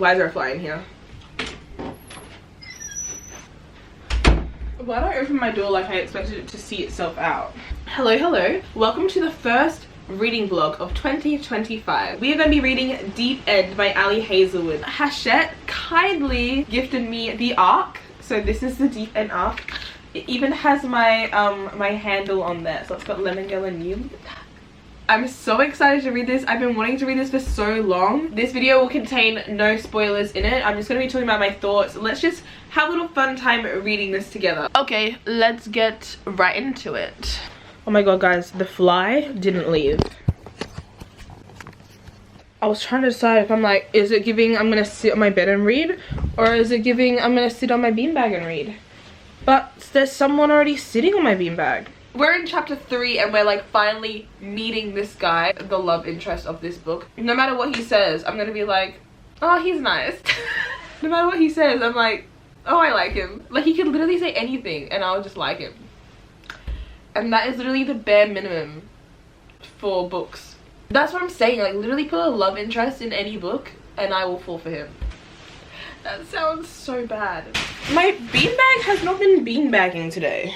Why is there a fly in here? Why did I open my door like I expected it to see itself out? Hello, hello. Welcome to the first reading vlog of 2025. We are going to be reading Deep End by Ali Hazelwood. Hachette kindly gifted me the arc. So this is the Deep End arc. It even has my my handle on there. So it's got lemon yellow new. I'm so excited to read this. I've been wanting to read this for so long. This video will contain no spoilers in it. I'm just going to be talking about my thoughts. Let's just have a little fun time reading this together. Okay, let's get right into it. Oh my god, guys, the fly didn't leave. I was trying to decide if I'm like, is it giving I'm going to sit on my bed and read? Or is it giving I'm going to sit on my beanbag and read? But there's someone already sitting on my beanbag. We're in chapter 3 and we're like finally meeting this guy, the love interest of this book. No matter what he says, I'm gonna be like, oh, he's nice. No matter what he says, I'm like, oh, I like him. Like, he could literally say anything and I'll just like him. And that is literally the bare minimum for books. That's what I'm saying, like literally put a love interest in any book and I will fall for him. That sounds so bad. My beanbag has not been beanbagging today.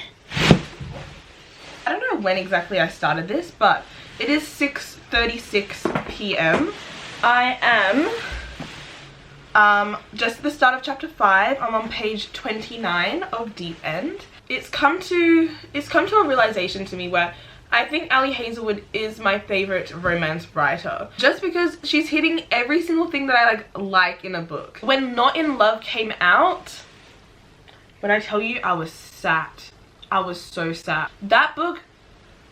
I don't know when exactly I started this, but it is 6:36 p.m. I am just at the start of chapter 5. I'm on page 29 of Deep End. It's come to a realization to me where I think Ali Hazelwood is my favorite romance writer, just because she's hitting every single thing that I like in a book. When Not in Love came out, when I tell you I was sad. I was so sad. That book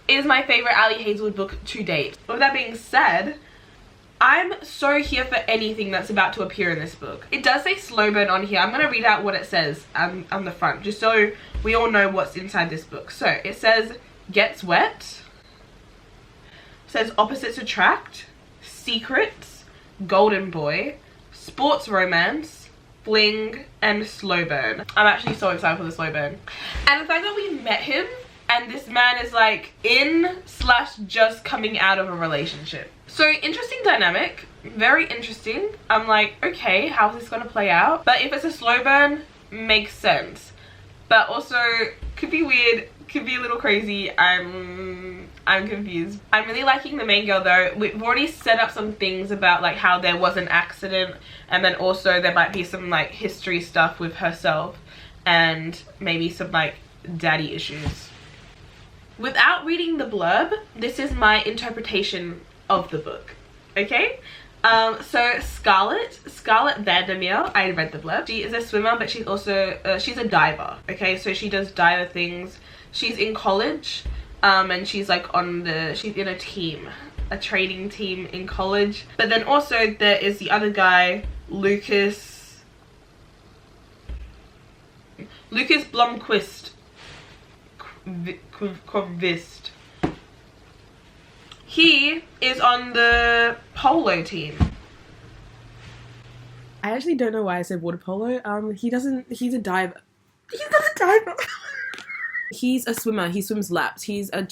is my favorite Ali Hazelwood book to date. With that being said, I'm so here for anything that's about to appear in this book. It does say slow burn on here. I'm going to read out what it says on the front, just so we all know what's inside this book. So it says gets wet, it says opposites attract, secrets, golden boy, sports romance, fling, and slow burn. I'm actually so excited for the slow burn. And the fact that we met him and this man is like in/just coming out of a relationship. So interesting dynamic, very interesting. I'm like, okay, how's this gonna play out? But if it's a slow burn, makes sense. But also could be weird, could be a little crazy. I'm confused. I'm really liking the main girl though. We've already set up some things about like how there was an accident, and then also there might be some like history stuff with herself and maybe some like daddy issues. Without reading the blurb, this is my interpretation of the book, okay? So Scarlett Vandermeer, I read the blurb. She is a swimmer, but she's also, she's a diver, okay? So she does diver things. She's in college, and she's like she's in a team, a training team in college. But then also there is the other guy, Lucas Blomqvist. He is on the polo team. I actually don't know why I said water polo. He's a diver. He's not a diver. He's a swimmer. He swims laps. He's a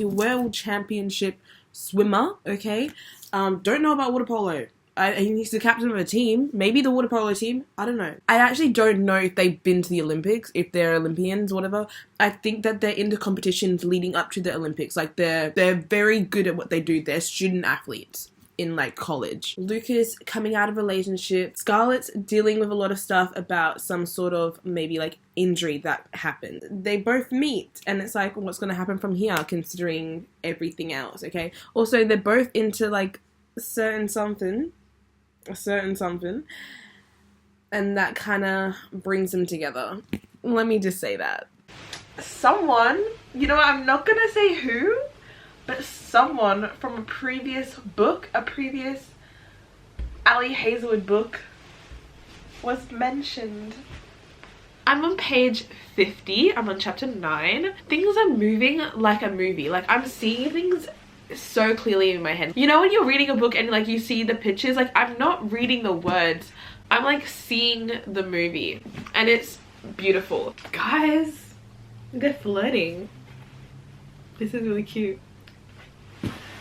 world championship swimmer, okay? Don't know about water polo. He's the captain of a team, maybe the water polo team, I don't know. I actually don't know if they've been to the Olympics, if they're Olympians, whatever. I think that they're into competitions leading up to the Olympics. Like they're very good at what they do. They're student athletes in like college. Lucas coming out of a relationship. Scarlett's dealing with a lot of stuff about some sort of maybe like injury that happened. They both meet and it's like, what's going to happen from here considering everything else, okay? Also, they're both into like a certain something, and that kind of brings them together. Let me just say that. Someone, you know what, I'm not gonna say who, but someone from a previous book, a previous Ali Hazelwood book was mentioned. I'm on page 50, I'm on chapter 9. Things are moving like a movie. Like I'm seeing things so clearly in my head. You know when you're reading a book and like you see the pictures, like I'm not reading the words, I'm like seeing the movie and it's beautiful. Guys, they're flirting. This is really cute.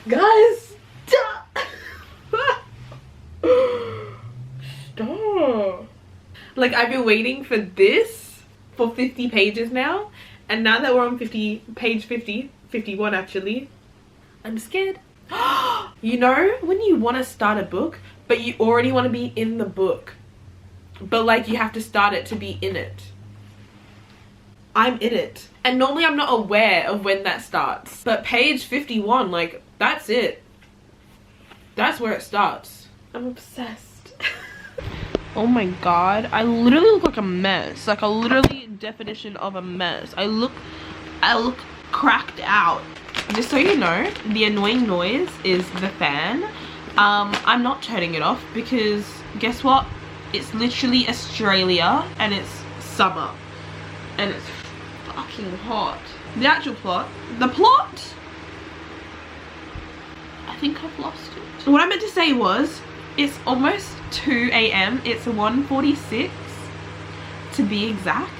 Guys, stop. Like, I've been waiting for this for 50 pages now, and now that we're on page 51 actually, I'm scared. You know when you want to start a book but you already want to be in the book, but like you have to start it to be in it? I'm in it, and normally I'm not aware of when that starts, but page 51, like, that's it. That's where it starts. I'm obsessed. Oh my god, I literally look like a mess. Like a literally definition of a mess. I look cracked out. Just so you know, the annoying noise is the fan. I'm not turning it off because guess what? It's literally Australia and it's summer and it's fucking hot. The actual plot, I think I've lost it. What I meant to say was, it's almost 2 AM. It's 1:46 to be exact.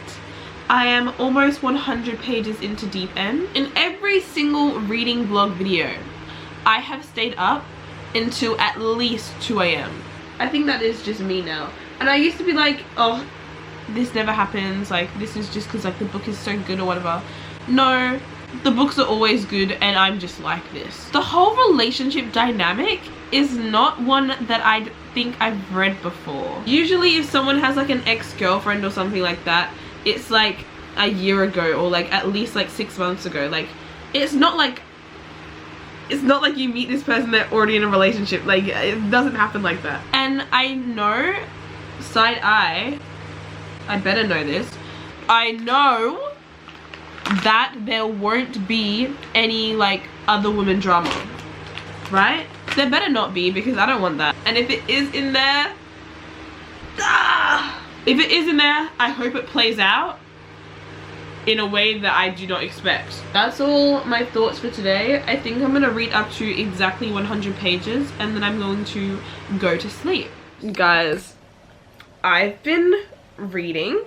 I am almost 100 pages into Deep End. In every single reading vlog video, I have stayed up until at least 2 AM. I think that is just me now. And I used to be like, oh, this never happens. Like, this is just because like the book is so good or whatever. No, the books are always good and I'm just like this. The whole relationship dynamic is not one that I think I've read before. Usually if someone has like an ex-girlfriend or something like that, it's like a year ago or like at least like 6 months ago. Like, it's not like you meet this person, they're already in a relationship. Like, it doesn't happen like that. And I know, side eye, I better know this, I know that there won't be any like other women drama, right? There better not be, because I don't want that. And if it is in there, if it is in there, I hope it plays out in a way that I do not expect. That's all my thoughts for today. I think I'm gonna read up to exactly 100 pages and then I'm going to go to sleep. Guys, I've been reading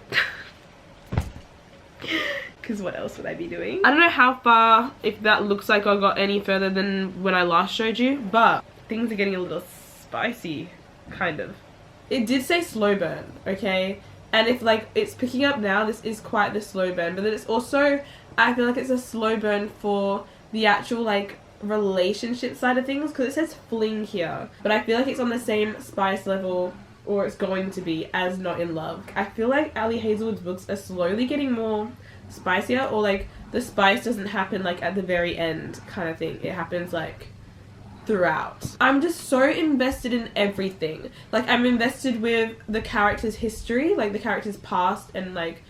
because what else would I be doing? I don't know how far, if that looks like I got any further than when I last showed you, but things are getting a little spicy, kind of. It did say slow burn, okay? And if like it's picking up now, this is quite the slow burn, but then it's also, I feel like it's a slow burn for the actual like relationship side of things, because it says fling here, but I feel like it's on the same spice level, or it's going to be, as Not in Love. I feel like Ali Hazelwood's books are slowly getting more spicier, or like the spice doesn't happen like at the very end kind of thing. It happens like throughout. I'm just so invested in everything. Like, I'm invested with the character's history, like the character's past, and like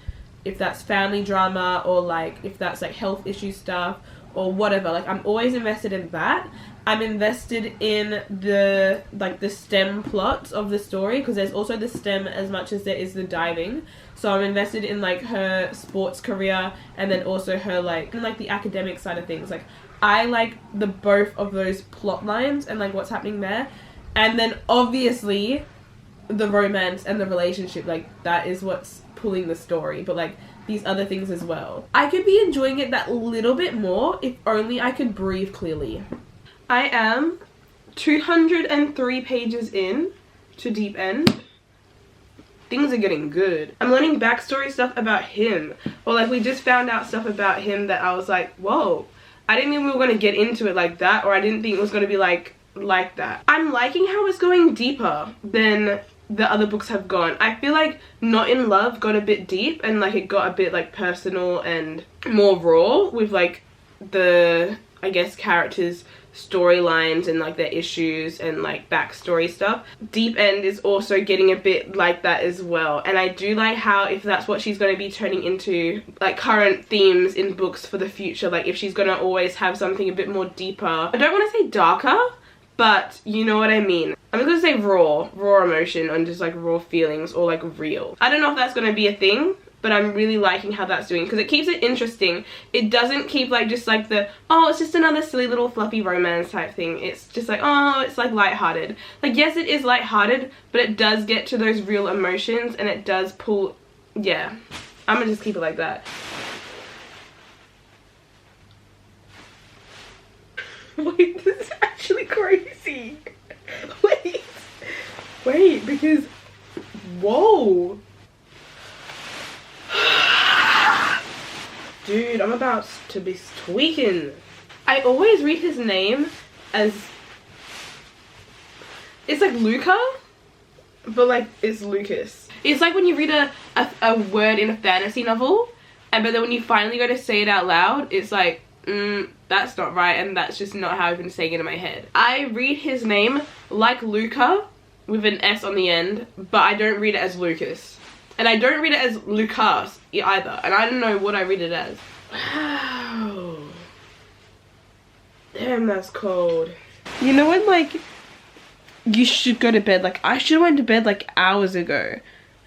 if that's family drama or like if that's like health issue stuff or whatever. Like, I'm always invested in that. I'm invested in the like the stem plot of the story, because there's also the stem as much as there is the diving. So I'm invested in like her sports career and then also her like the academic side of things. Like, I like the both of those plot lines and like what's happening there. And then obviously the romance and the relationship, like that is what's pulling the story, but like these other things as well. I could be enjoying it that little bit more if only I could breathe clearly. I am 203 pages in to Deep End. Things are getting good. I'm learning backstory stuff about him, or like we just found out stuff about him that I was like, whoa, I didn't think we were going to get into it like that, or I didn't think it was going to be like that. I'm liking how it's going deeper than the other books have gone. I feel like Not in Love got a bit deep and like it got a bit like personal and more raw with like the, I guess, characters' storylines and like their issues and like backstory stuff. Deep End is also getting a bit like that as well, and I do like how if that's what she's going to be turning into, like current themes in books for the future, like if she's going to always have something a bit more deeper. I don't want to say darker, but you know what I mean. I'm just going to say raw emotion and just like raw feelings, or like real. I don't know if that's going to be a thing, but I'm really liking how that's doing, because it keeps it interesting. It doesn't keep like just like the, oh, it's just another silly little fluffy romance type thing. It's just like, oh, it's like lighthearted. Like, yes, it is lighthearted, but it does get to those real emotions and it does pull, yeah. I'm gonna just keep it like that. Wait, this is actually crazy. Wait, because, whoa. Dude, I'm about to be tweaking. I always read his name as... It's like Luca, but like it's Lucas. It's like when you read a word in a fantasy novel, but then when you finally go to say it out loud, it's like, that's not right, and that's just not how I've been saying it in my head. I read his name like Luca, with an S on the end, but I don't read it as Lucas. And I don't read it as Lucas either, and I don't know what I read it as. Wow. Damn, that's cold. You know when like you should go to bed, like I should have went to bed like hours ago,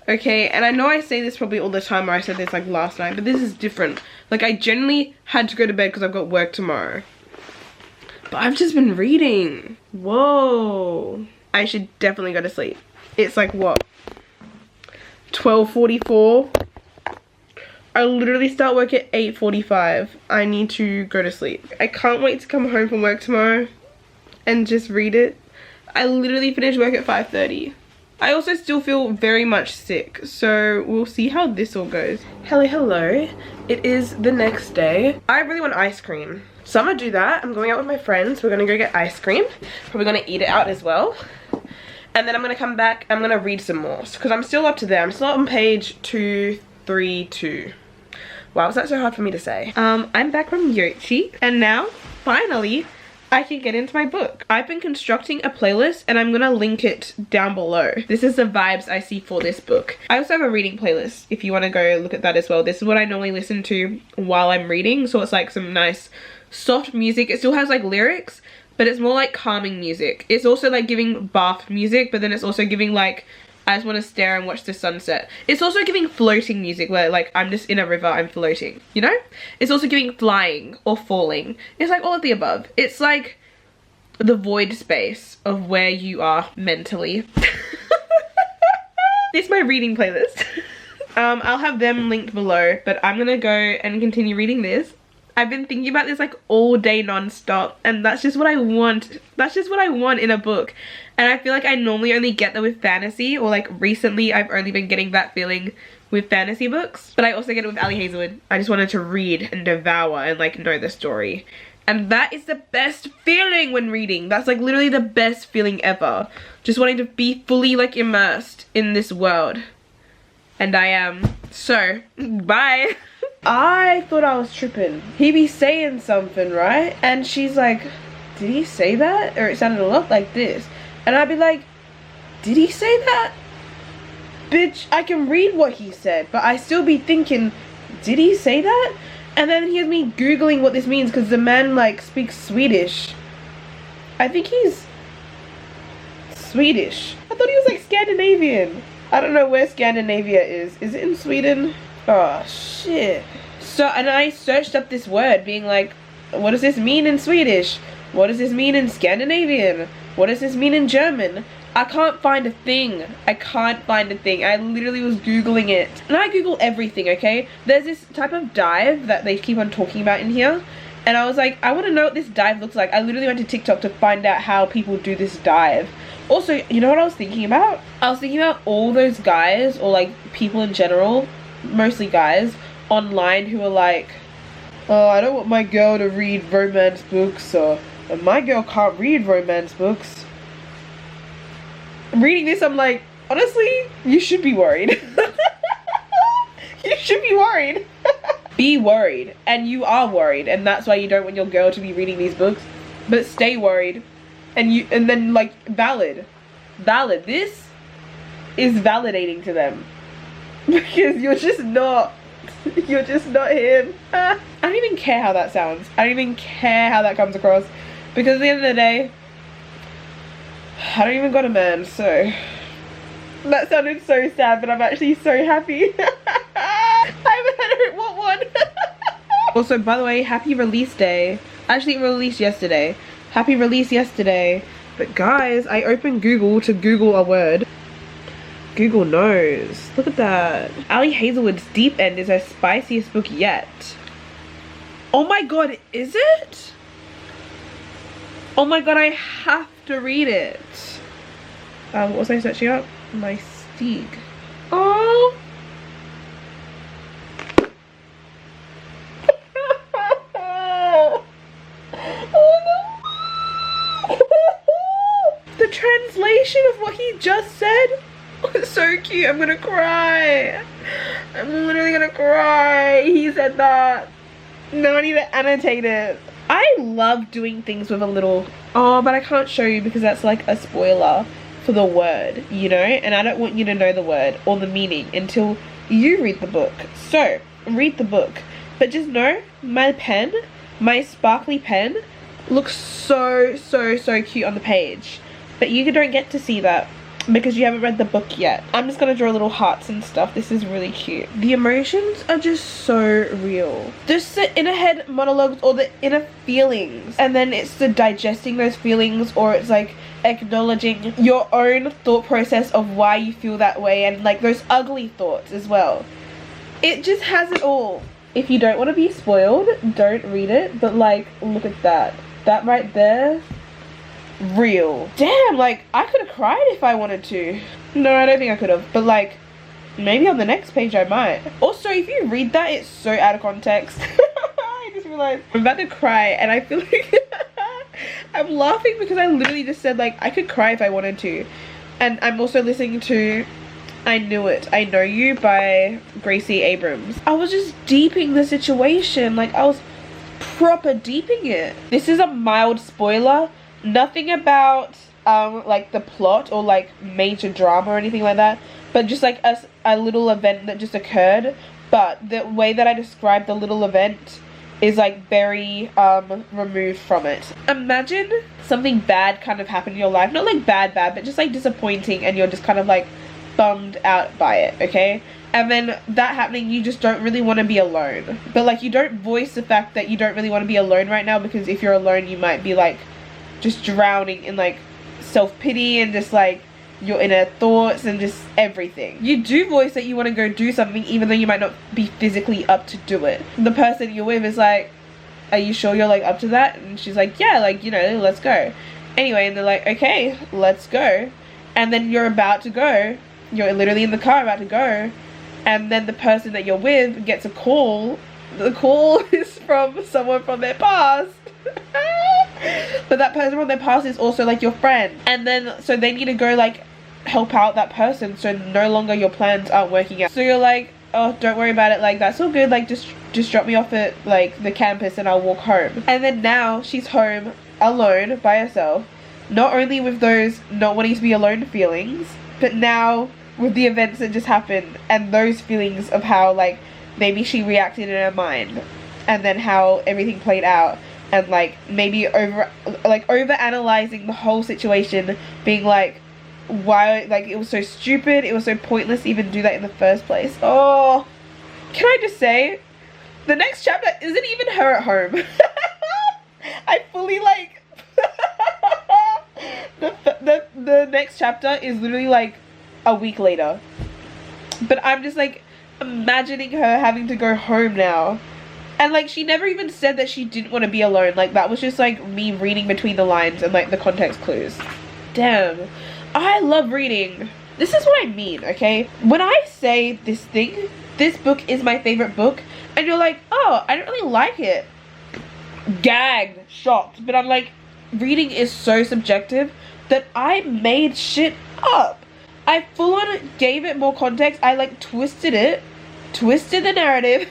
okay? And I know I say this probably all the time, or I said this like last night, but this is different. Like I generally had to go to bed because I've got work tomorrow, but I've just been reading. Whoa, I should definitely go to sleep. It's like what, 12:44? I literally start work at 8:45. I need to go to sleep. I can't wait to come home from work tomorrow and just read it. I literally finished work at 5:30. I also still feel very much sick, so we'll see how this all goes. Hello. It is the next day. I really want ice cream, so I'm gonna do that. I'm going out with my friends. We're gonna go get ice cream. Probably gonna eat it out as well. And then I'm gonna come back. I'm gonna read some more because I'm still up to there. I'm still on page 232. Wow, was that so hard for me to say? I'm back from Yochi, and now finally I can get into my book. I've been constructing a playlist and I'm gonna link it down below. This is the vibes I see for this book. I also have a reading playlist if you want to go look at that as well. This is what I normally listen to while I'm reading, so it's like some nice soft music. It still has like lyrics, but it's more like calming music. It's also like giving bath music, but then it's also giving like I just want to stare and watch the sunset. It's also giving floating music where like I'm just in a river, I'm floating, you know? It's also giving flying or falling. It's like all of the above. It's like the void space of where you are mentally. It's my reading playlist. I'll have them linked below, but I'm gonna go and continue reading this. I've been thinking about this like all day non-stop, and that's just what I want. That's just what I want in a book. And I feel like I normally only get that with fantasy, or like recently I've only been getting that feeling with fantasy books, but I also get it with Ali Hazelwood. I just wanted to read and devour and like know the story. And that is the best feeling when reading. That's like literally the best feeling ever. Just wanting to be fully like immersed in this world. And I am. So, bye. I thought I was tripping. He be saying something, right? And she's like, did he say that? Or it sounded a lot like this. And I'd be like, did he say that? Bitch, I can read what he said, but I still be thinking, did he say that? And then here's me Googling what this means because the man like speaks Swedish. I think he's Swedish. I thought he was like Scandinavian. I don't know where Scandinavia is. Is it in Sweden? Oh shit. So, and I searched up this word being like, what does this mean in Swedish? What does this mean in Scandinavian? What does this mean in German? I can't find a thing. I can't find a thing. I literally was Googling it. And I Google everything, okay? There's this type of dive that they keep on talking about in here. And I was like, I want to know what this dive looks like. I literally went to TikTok to find out how people do this dive. Also, you know what I was thinking about? I was thinking about all those guys, or like people in general, mostly guys, online who are like, oh, I don't want my girl to read romance books, or my girl can't read romance books. Reading this, I'm like, honestly, you should be worried. You should be worried. Be worried, and you are worried, and that's why you don't want your girl to be reading these books. But stay worried, and then like valid. This is validating to them because you're just not him. I don't even care how that sounds. I don't even care how that comes across, because at the end of the day, I don't even got a man, so that sounded so sad, but I'm actually so happy. I don't want one. Also, by the way, happy release day. Actually, it released yesterday. Happy release yesterday. But guys, I opened Google to Google a word. Google knows. Look at that. Ali Hazelwood's Deep End is her spiciest book yet. Oh my god, is it? Oh my god, I have to read it. What was I searching up? My Steeg. Oh. he just said was so cute. I'm gonna cry. I'm literally gonna cry. He said that. No, I need to annotate it. I love doing things with a little, oh, but I can't show you because that's like a spoiler for the word, you know, and I don't want you to know the word or the meaning until you read the book. So read the book, but just know my pen, my sparkly pen, looks so cute on the page, but you don't get to see that because you haven't read the book yet. I'm just gonna draw little hearts and stuff. This is really cute. The emotions are just so real. Just the inner head monologues or the inner feelings, and then it's the digesting those feelings, or it's like acknowledging your own thought process of why you feel that way, and like those ugly thoughts as well. It just has it all. If you don't want to be spoiled, don't read it, but like, look at that. That right there, real. Damn, like I could have cried if I wanted to. No, I don't think I could have, but like maybe on the next page I might. Also, if you read that, it's so out of context. I just realized I'm about to cry, and I feel like I'm laughing because I literally just said like I could cry if I wanted to. And I'm also listening to I Knew It, I Know You by Gracie Abrams. I was just deeping the situation, like I was proper deeping it. This is a mild spoiler. Nothing about like the plot or like major drama or anything like that, but just like a little event that just occurred. But the way that I described the little event is like very removed from it. Imagine something bad kind of happened in your life, not like bad but just like disappointing, and you're just kind of like bummed out by it, okay? And then that happening, you just don't really want to be alone, but like you don't voice the fact that you don't really want to be alone right now, because if you're alone you might be like just drowning in like self-pity and just like your inner thoughts and just everything. You do voice that you want to go do something even though you might not be physically up to do it. The person you're with is like, are you sure you're like up to that? And she's like, yeah, like, you know, let's go. Anyway, and they're like, okay, let's go. And then you're about to go. You're literally in the car about to go. And then the person that you're with gets a call. The call is from someone from their past. But that person from their past is also like your friend, and then so they need to go like help out that person, so no longer your plans aren't working out. So you're like, oh, don't worry about it, like that's all good, like just drop me off at like the campus and I'll walk home. And then now she's home alone by herself, not only with those not wanting to be alone feelings, but now with the events that just happened and those feelings of how like maybe she reacted in her mind, and then how everything played out. And like maybe over analyzing the whole situation, being like, why, like it was so stupid, it was so pointless to even do that in the first place. Oh, can I just say, the next chapter isn't even her at home. I fully like the next chapter is literally like a week later, but I'm just like imagining her having to go home now. And like she never even said that she didn't want to be alone. Like that was just like me reading between the lines and like the context clues. Damn, I love reading. This is what I mean, okay? When I say this thing, this book is my favorite book, and you're like, oh, I don't really like it. Gagged, shocked. But I'm like, reading is so subjective that I made shit up. I full on gave it more context. I like twisted it, twisted the narrative,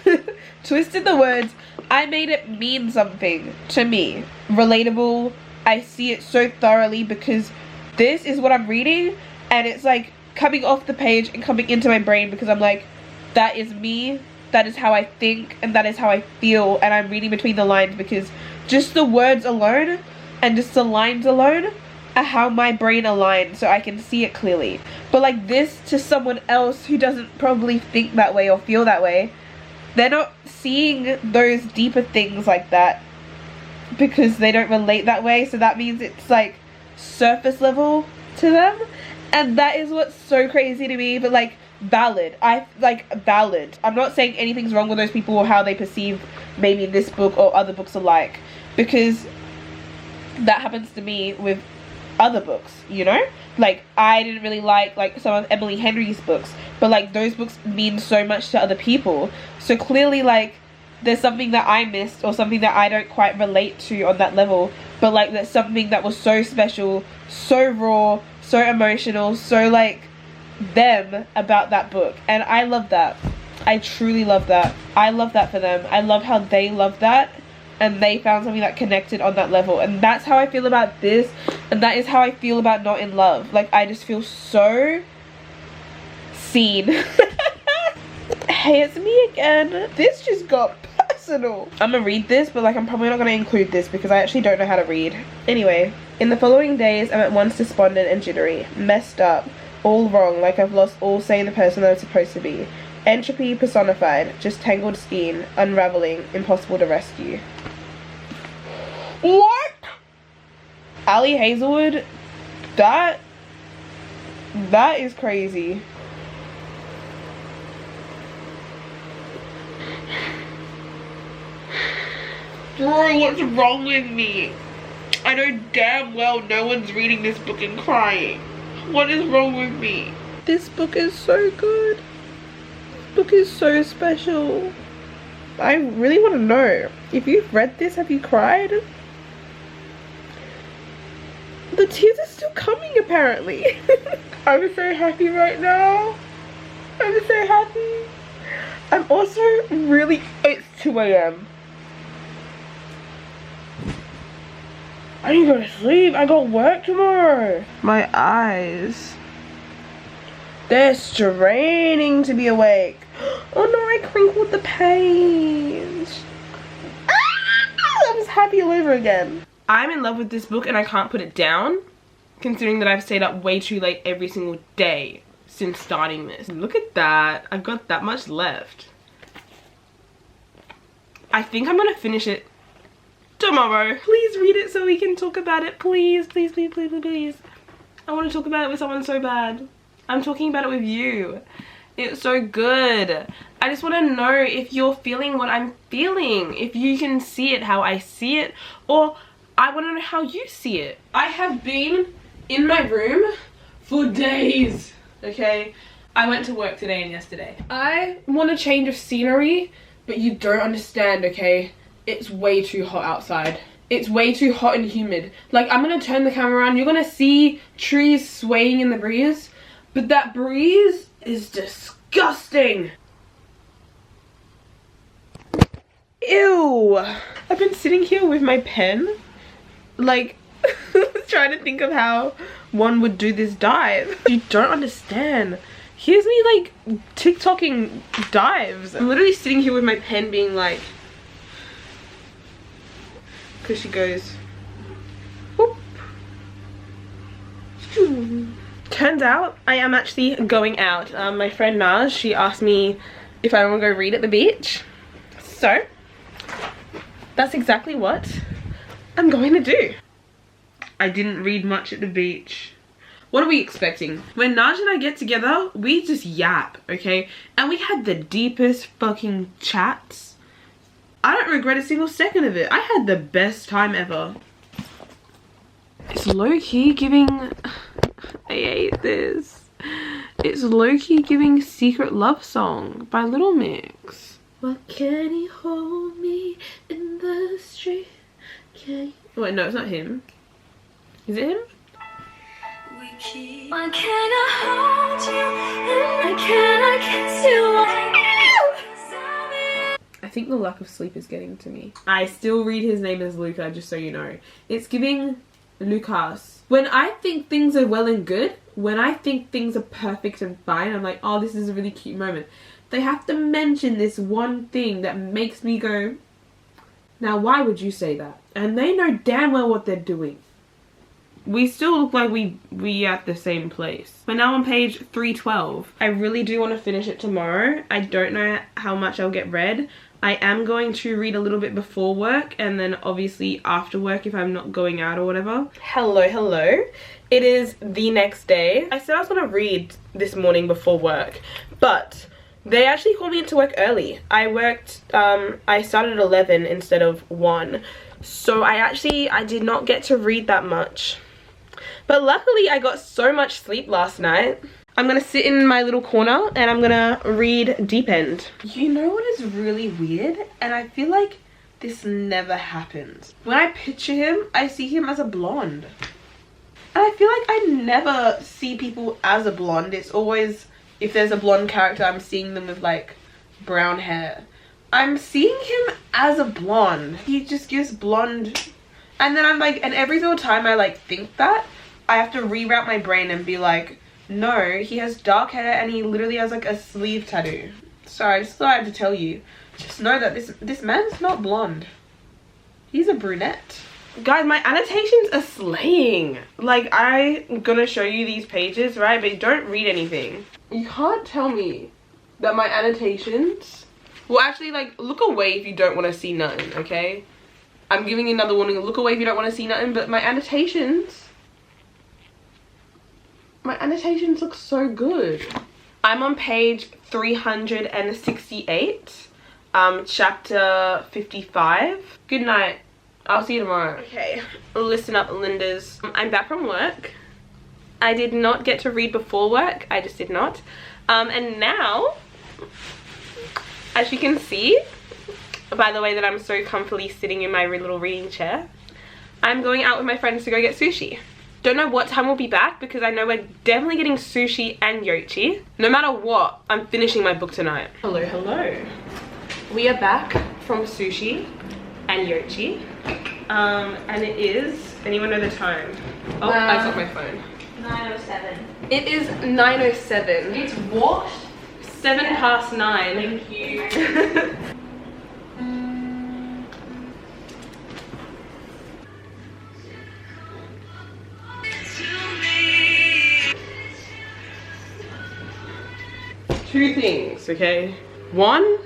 twisted the words. I made it mean something to me. Relatable. I see it so thoroughly because this is what I'm reading, and it's like coming off the page and coming into my brain because I'm like, that is me, that is how I think, and that is how I feel. And I'm reading between the lines because just the words alone and just the lines alone are how my brain aligns, so I can see it clearly. But like this, to someone else who doesn't probably think that way or feel that way, they're not seeing those deeper things like that because they don't relate that way. So that means it's like surface level to them, and that is what's so crazy to me. But like valid, I like valid. I'm not saying anything's wrong with those people or how they perceive maybe this book or other books alike, because that happens to me with other books, you know? Like I didn't really like some of Emily Henry's books, but like those books mean so much to other people. So clearly like there's something that I missed or something that I don't quite relate to on that level, but like there's something that was so special, so raw, so emotional, so like them about that book, and I love that. I truly love that. I love that for them. I love how they love that and they found something that connected on that level, and that's how I feel about this, and that is how I feel about Not in Love. Like, I just feel so seen. Hey, it's me again. This just got personal. I'm gonna read this, but like I'm probably not gonna include this because I actually don't know how to read. Anyway, in the following days I'm at once despondent and jittery, messed up, all wrong, like I've lost all say in the person that I'm supposed to be. Entropy personified, just tangled skein, unraveling, impossible to rescue. What? Ali Hazelwood, that is crazy. Bro, what's wrong with me? I know damn well no one's reading this book and crying. What is wrong with me? This book is so good. This book is so special. I really want to know, if you've read this, have you cried? The tears are still coming apparently. I'm so happy right now. I'm so happy. I'm also really, it's 2 AM. I need to go to sleep. I got work tomorrow. My eyes, they're straining to be awake. Oh no, I crinkled the page. I'm just happy all over again. I'm in love with this book and I can't put it down, considering that I've stayed up way too late every single day since starting this. Look at that. I've got that much left. I think I'm gonna finish it tomorrow. Please read it so we can talk about it. Please, please, please, please, please, please. I want to talk about it with someone so bad. I'm talking about it with you. It's so good. I just want to know if you're feeling what I'm feeling, if you can see it how I see it, or I want to know how you see it. I have been in my room for days, okay? I went to work today and yesterday. I want a change of scenery, but you don't understand, okay? It's way too hot outside. It's way too hot and humid. Like, I'm gonna turn the camera around. You're gonna see trees swaying in the breeze, but that breeze is disgusting. Ew. I've been sitting here with my pen, like, trying to think of how one would do this dive. You don't understand. Here's me, like, TikToking dives. I'm literally sitting here with my pen being like, because she goes whoop. Turns out I am actually going out. My friend Naz, she asked me if I want to go read at the beach, so that's exactly what I'm going to do. I didn't read much at the beach. What are we expecting? When Naj and I get together, we just yap, okay? And we had the deepest fucking chats. I don't regret a single second of it. I had the best time ever. It's low-key giving... I hate this. It's low-key giving Secret Love Song by Little Mix. Well, can he hold me in the street? Can... Wait, no, it's not him. Is it him? Why can't I hold you and why can't I kiss you? I think the lack of sleep is getting to me. I still read his name as Luca, just so you know. It's giving Lucas. When I think things are well and good, when I think things are perfect and fine, I'm like, oh, this is a really cute moment. They have to mention this one thing that makes me go, now why would you say that? And they know damn well what they're doing. We still look like we at the same place. We're now on page 312. I really do want to finish it tomorrow. I don't know how much I'll get read. I am going to read a little bit before work and then obviously after work if I'm not going out or whatever. Hello, hello. It is the next day. I said I was going to read this morning before work, but they actually called me into work early. I worked, I started at 11 instead of 1. So I did not get to read that much. But luckily I got so much sleep last night. I'm gonna sit in my little corner and I'm gonna read Deep End. You know what is really weird? And I feel like this never happened. When I picture him, I see him as a blonde. And I feel like I never see people as a blonde. It's always, if there's a blonde character, I'm seeing them with like brown hair. I'm seeing him as a blonde. He just gives blonde. And then I'm like, and every single time I like think that, I have to reroute my brain and be like, no, he has dark hair and he literally has like a sleeve tattoo. Sorry, I just thought I had to tell you. Just know that this man's not blonde. He's a brunette. Guys, my annotations are slaying. Like, I'm gonna show you these pages, right? But don't read anything. You can't tell me that my annotations... Well, actually, like, look away if you don't want to see nothing, okay? I'm giving you another warning. Look away if you don't want to see nothing. But my annotations look so good. I'm on page 368, chapter 55. Good night. I'll see you tomorrow. Okay, listen up, Lindas. I'm back from work. I did not get to read before work. I just did not. And now, as you can see, by the way that I'm so comfortably sitting in my little reading chair, I'm going out with my friends to go get sushi. Don't know what time we'll be back because I know we're definitely getting sushi and yochi. No matter what, I'm finishing my book tonight. Hello, hello. We are back from sushi and yochi. And it is, anyone know the time? Oh, I got my phone. 9:07. It is 9:07. It's what? 7 past 9. Thank you. Two things, okay? One,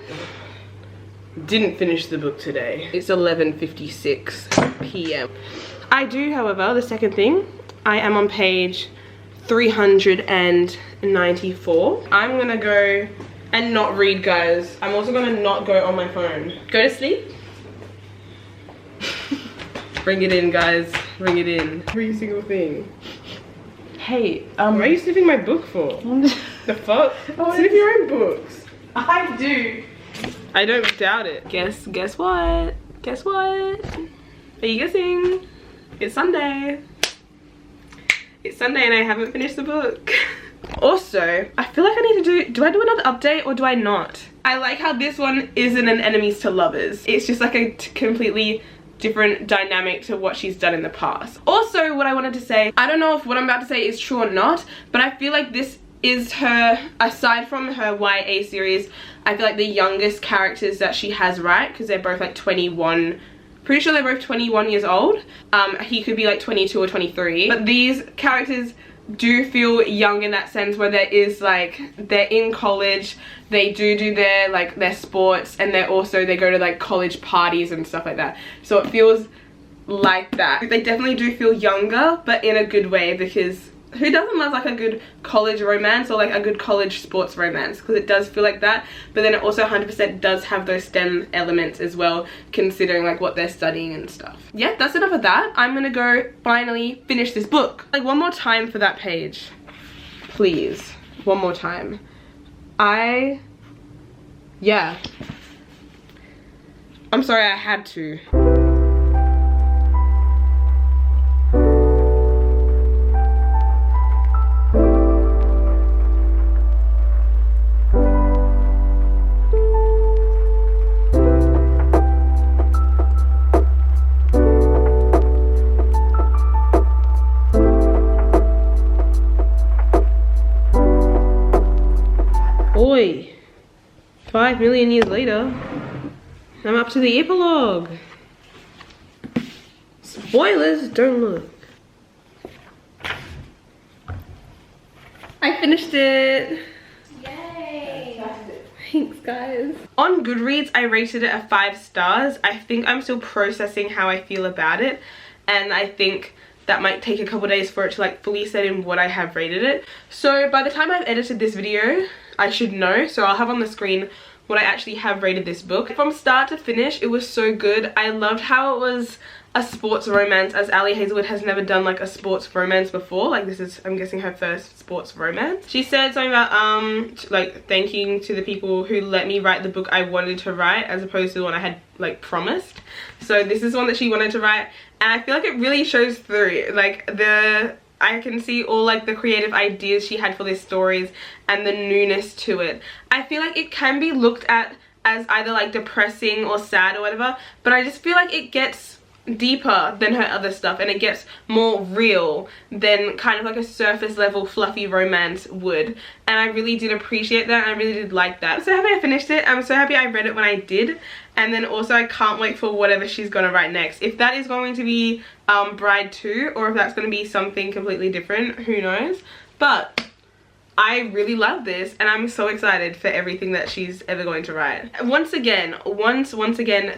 didn't finish the book today. It's 11:56 p.m. I do, however, the second thing, I am on page 394. I'm gonna go and not read, guys. I'm also gonna not go on my phone. Go to sleep. Bring it in, guys. Bring it in. Every single thing. Hey, why are you sniffing my book for? The fuck? Sniff your own books. I do. I don't doubt it. Guess what? Guess what? Are you guessing? It's Sunday. It's Sunday and I haven't finished the book. Also, I feel like I need to do I do another update or do I not? I like how this one isn't an enemies to lovers. It's just like a completely different dynamic to what she's done in the past. Also, what I wanted to say, I don't know if what I'm about to say is true or not, but I feel like this is her, aside from her YA series, I feel like the youngest characters that she has, right? Because they're both like 21, pretty sure they're both 21 years old. He could be like 22 or 23. But these characters do feel young in that sense where there is like, they're in college, they do their like their sports, and they go to like college parties and stuff like that. So it feels like that. They definitely do feel younger, but in a good way, because who doesn't love like a good college romance or like a good college sports romance? Because it does feel like that, but then it also 100% does have those STEM elements as well, considering like what they're studying and stuff. Yeah, that's enough of that. I'm gonna go finally finish this book. Like, one more time for that page, please. One more time. Yeah, I'm sorry, I had to. Oi, 5 million years later, I'm up to the epilogue. Spoilers, don't look. I finished it. Yay. Thanks, guys. On Goodreads, I rated it a 5 stars. I think I'm still processing how I feel about it, and I think that might take a couple days for it to like fully set in what I have rated it. So by the time I've edited this video, I should know. So I'll have on the screen what I actually have rated this book. From start to finish, it was so good. I loved how it was a sports romance, as Ali Hazelwood has never done like a sports romance before. Like this is, I'm guessing, her first sports romance. She said something about like thanking to the people who let me write the book I wanted to write as opposed to the one I had like promised. So this is one that she wanted to write, and I feel like it really shows through. Like I can see all like the creative ideas she had for these stories and the newness to it. I feel like it can be looked at as either like depressing or sad or whatever, but I just feel like it gets deeper than her other stuff, and it gets more real than kind of like a surface level fluffy romance would, and I really did appreciate that, and I really did like that. I'm so happy I finished it. I'm so happy I read it when I did, and then also I can't wait for whatever she's gonna write next. If that is going to be Bride 2, or if that's going to be something completely different, who knows. But I really love this, and I'm so excited for everything that she's ever going to write. Once again,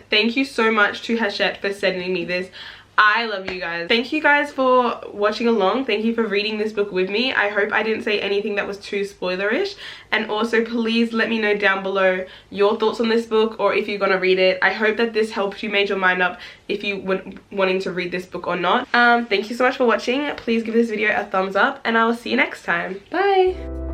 thank you so much to Hachette for sending me this. I love you guys. Thank you guys for watching along. Thank you for reading this book with me. I hope I didn't say anything that was too spoilerish. And also please let me know down below your thoughts on this book, or if you're gonna read it. I hope that this helped you made your mind up if you were wanting to read this book or not. Thank you so much for watching. Please give this video a thumbs up, and I will see you next time. Bye.